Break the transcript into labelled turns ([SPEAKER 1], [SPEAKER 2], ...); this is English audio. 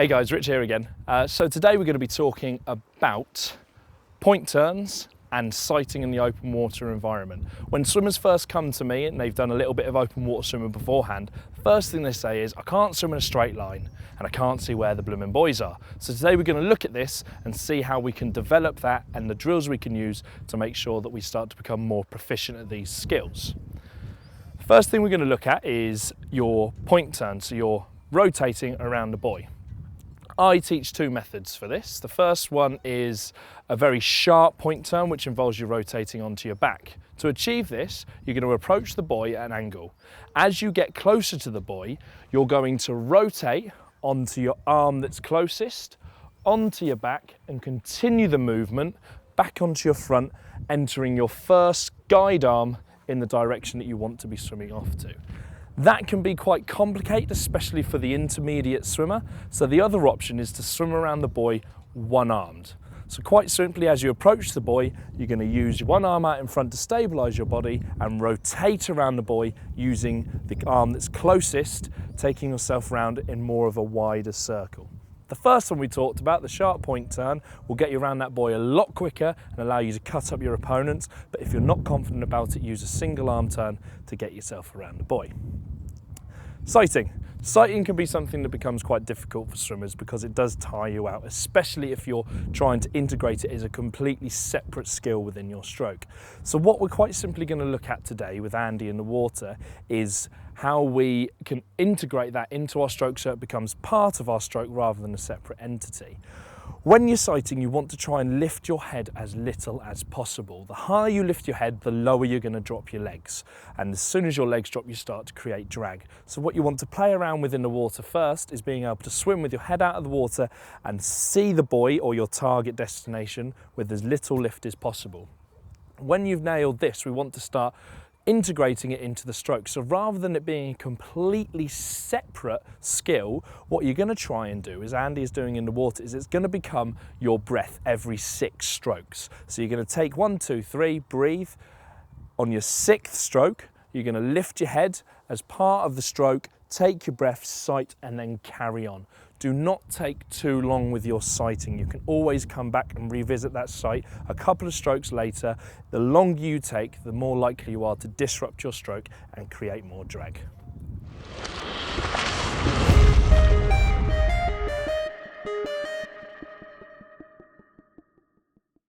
[SPEAKER 1] Hey guys, Rich here again. So today we're going to be talking about point turns and sighting in the open water environment. When swimmers first come to me and they've done a little bit of open water swimming beforehand, first thing they say is, I can't swim in a straight line and I can't see where the blooming buoys are. So today we're going to look at this and see how we can develop that and the drills we can use to make sure that we start to become more proficient at these skills. First thing we're going to look at is your point turn, so you're rotating around the buoy. I teach two methods for this. The first one is a very sharp point turn, which involves you rotating onto your back. To achieve this, you're going to approach the buoy at an angle. As you get closer to the buoy, you're going to rotate onto your arm that's closest, onto your back, and continue the movement back onto your front, entering your first guide arm in the direction that you want to be swimming off to. That can be quite complicated, especially for the intermediate swimmer. So the other option is to swim around the buoy one-armed. So quite simply, as you approach the buoy, you're going to use your one arm out in front to stabilize your body and rotate around the buoy using the arm that's closest, taking yourself around in more of a wider circle. The first one we talked about, the sharp point turn, will get you around that buoy a lot quicker and allow you to cut up your opponents. But if you're not confident about it, use a single arm turn to get yourself around the buoy. Sighting. Sighting can be something that becomes quite difficult for swimmers because it does tire you out, especially if you're trying to integrate it as a completely separate skill within your stroke. So what we're quite simply going to look at today with Andy in the water is how we can integrate that into our stroke so it becomes part of our stroke rather than a separate entity. When you're sighting, you want to try and lift your head as little as possible. The higher you lift your head, the lower you're going to drop your legs. And as soon as your legs drop, you start to create drag. So what you want to play around with in the water first is being able to swim with your head out of the water and see the buoy or your target destination with as little lift as possible. When you've nailed this, we want to start integrating it into the stroke. So rather than it being a completely separate skill, what you're going to try and do, as Andy is doing in the water, is it's going to become your breath every 6 strokes. So you're going to take 1, 2, 3, breathe. On your 6th stroke, you're going to lift your head as part of the stroke, take your breath, sight, and then carry on. Do not take too long with your sighting. You can always come back and revisit that sight a couple of strokes later. The longer you take, the more likely you are to disrupt your stroke and create more drag.